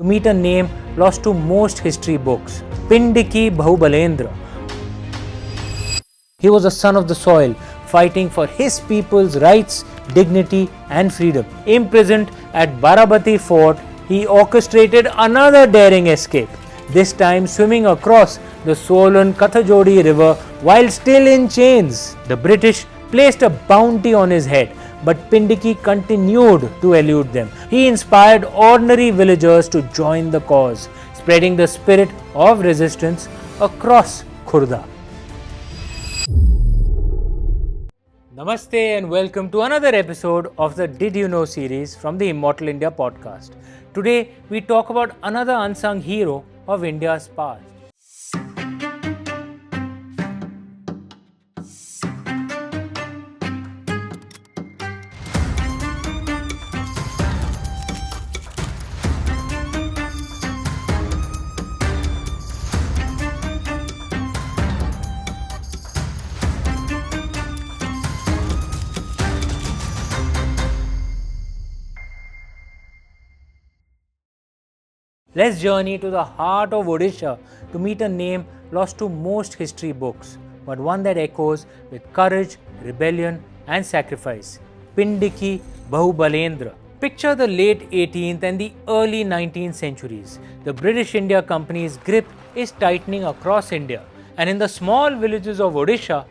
to meet a name lost to most history books, Pindiki Bahubalendra. He was a son of the soil, fighting for his people's rights, dignity and freedom. Imprisoned at Barabati fort, he orchestrated another daring escape, this time swimming across the swollen Kathajodi river while still in chains. The British placed a bounty on his head, but Pindiki continued to elude them. He inspired ordinary villagers to join the cause, spreading the spirit of resistance across Khurda. Namaste and welcome to another episode of the Did You Know series from the Immortal India podcast. Today we talk about another unsung hero of India's past. Let's journey to the heart of Odisha to meet a name lost to most history books, but one that echoes with courage, rebellion and sacrifice. Pindiki Bahubalendra. Picture the late 18th and the early 19th centuries. The British India Company's grip is tightening across India, and in the small villages of Odisha,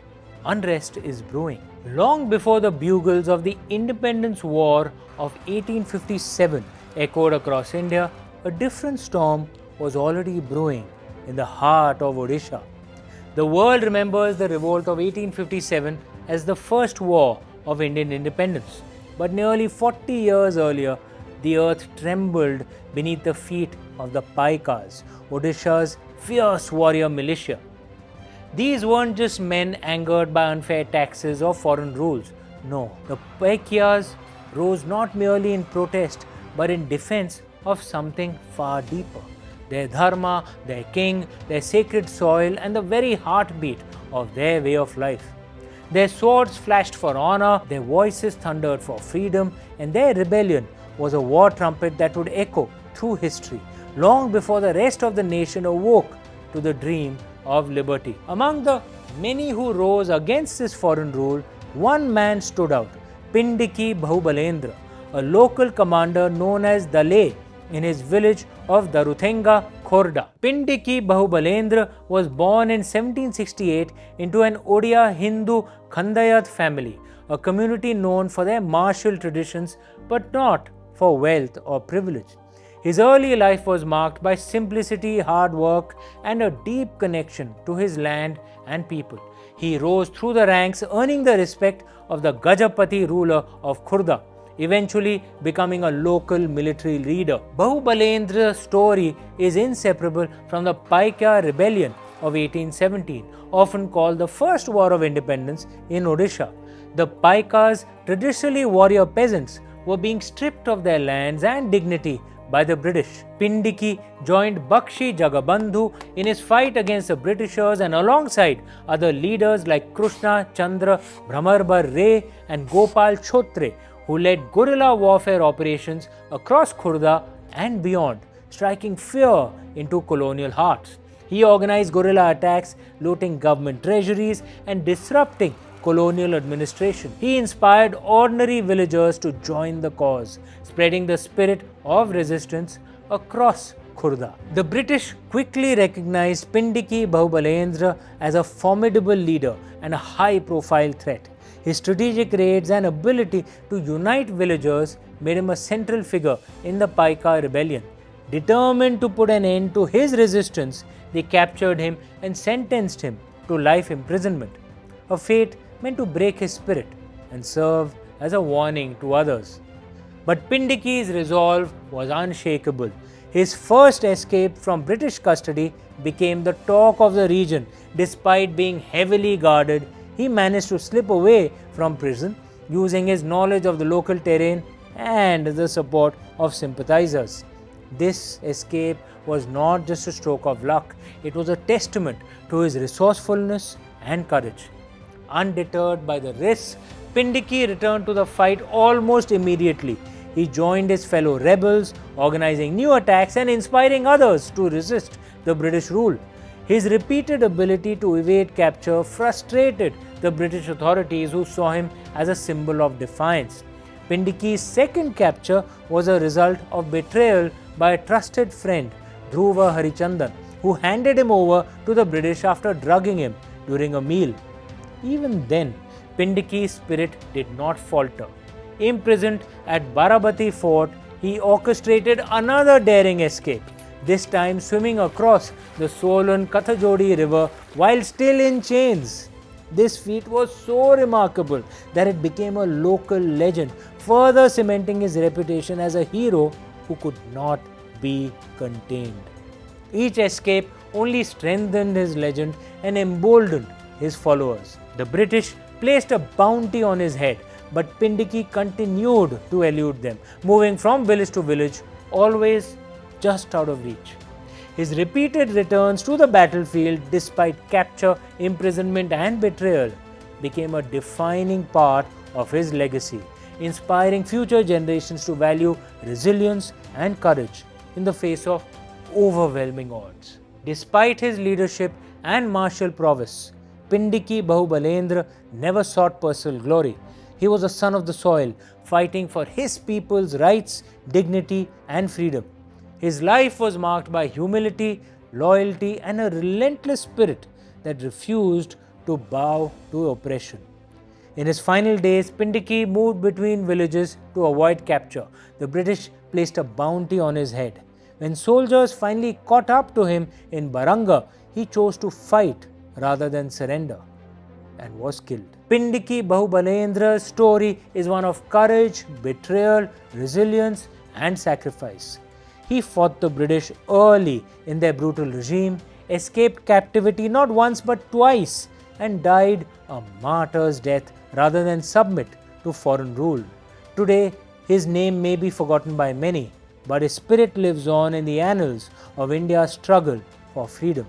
unrest is brewing. Long before the bugles of the Independence War of 1857 echoed across India, a different storm was already brewing in the heart of Odisha. The world remembers the revolt of 1857 as the first war of Indian independence. But nearly 40 years earlier, the earth trembled beneath the feet of the Paikas, Odisha's fierce warrior militia. These weren't just men angered by unfair taxes or foreign rules. No, the Paikas rose not merely in protest but in defense of something far deeper. Their dharma, their king, their sacred soil and the very heartbeat of their way of life. Their swords flashed for honor, their voices thundered for freedom, and their rebellion was a war trumpet that would echo through history long before the rest of the nation awoke to the dream of liberty. Among the many who rose against this foreign rule, one man stood out, Pindiki Bahubalendra, a local commander known as Dale in his village of Daruthenga, Khurda. Pindiki Bahubalendra was born in 1768 into an Odia Hindu Khandayat family, a community known for their martial traditions but not for wealth or privilege. His early life was marked by simplicity, hard work and a deep connection to his land and people. He rose through the ranks, earning the respect of the Gajapati ruler of Khurda, eventually becoming a local military leader. Bahubalendra's story is inseparable from the Paika Rebellion of 1817, often called the First War of Independence in Odisha. The Paikas, traditionally warrior peasants, were being stripped of their lands and dignity by the British. Pindiki joined Bakshi Jagabandhu in his fight against the Britishers, and alongside other leaders like Krishna Chandra Brahmarbar Ray and Gopal Chotre, who led guerrilla warfare operations across Khurda and beyond, striking fear into colonial hearts. He organized guerrilla attacks, looting government treasuries and disrupting colonial administration. He inspired ordinary villagers to join the cause, spreading the spirit of resistance across Khurda. The British quickly recognized Pindiki Bahubalendra as a formidable leader and a high-profile threat. His strategic raids and ability to unite villagers made him a central figure in the Paika Rebellion. Determined to put an end to his resistance, they captured him and sentenced him to life imprisonment, a fate meant to break his spirit and serve as a warning to others. But Pindiki's resolve was unshakable. His first escape from British custody became the talk of the region. Despite being heavily guarded, he managed to slip away from prison using his knowledge of the local terrain and the support of sympathizers. This escape was not just a stroke of luck, it was a testament to his resourcefulness and courage. Undeterred by the risks, Pindiki returned to the fight almost immediately. he joined his fellow rebels, organizing new attacks and inspiring others to resist the British rule. His repeated ability to evade capture frustrated the British authorities, who saw him as a symbol of defiance. Pindiki's second capture was a result of betrayal by a trusted friend, Dhruva Harichandan, who handed him over to the British after drugging him during a meal. Even then, Pindiki's spirit did not falter. Imprisoned at Barabati fort, he orchestrated another daring escape, this time swimming across the swollen Kathajodi river while still in chains. This feat was so remarkable that it became a local legend, further cementing his reputation as a hero who could not be contained. Each escape only strengthened his legend and emboldened his followers. The British placed a bounty on his head, but Pindiki continued to elude them, moving from village to village, always just out of reach. His repeated returns to the battlefield, despite capture, imprisonment and betrayal, became a defining part of his legacy, inspiring future generations to value resilience and courage in the face of overwhelming odds. Despite his leadership and martial prowess, Pindiki Bahubalendra never sought personal glory. He was a son of the soil, fighting for his people's rights, dignity and freedom. His life was marked by humility, loyalty and a relentless spirit that refused to bow to oppression. In his final days, Pindiki moved between villages to avoid capture. The British placed a bounty on his head. When soldiers finally caught up to him in Baranga, he chose to fight rather than surrender and was killed. Pindiki Bahubalendra's story is one of courage, betrayal, resilience and sacrifice. He fought the British early in their brutal regime, escaped captivity not once but twice, and died a martyr's death rather than submit to foreign rule. Today, his name may be forgotten by many, but his spirit lives on in the annals of India's struggle for freedom.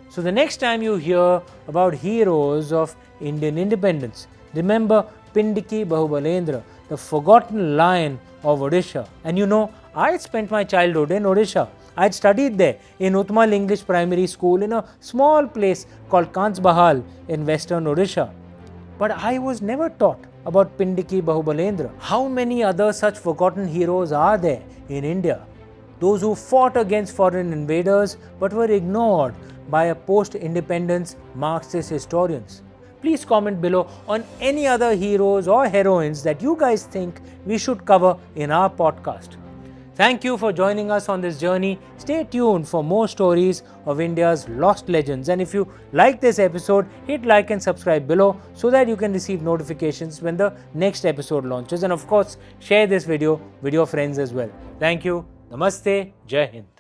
So the next time you hear about heroes of Indian independence, remember Pindiki Bahubalendra, the forgotten lion of Odisha. And you know, I had spent my childhood in Odisha. I had studied there in Utmal English Primary School in a small place called Kansbahal in western Odisha. But I was never taught about Pindiki Bahubalendra. How many other such forgotten heroes are there in India? Those who fought against foreign invaders but were ignored by a post-independence Marxist historians. Please comment below on any other heroes or heroines that you guys think we should cover in our podcast. Thank you for joining us on this journey. Stay tuned for more stories of India's lost legends. And if you like this episode, hit like and subscribe below so that you can receive notifications when the next episode launches. And of course, share this video with your friends as well. Thank you. Namaste. Jai Hind.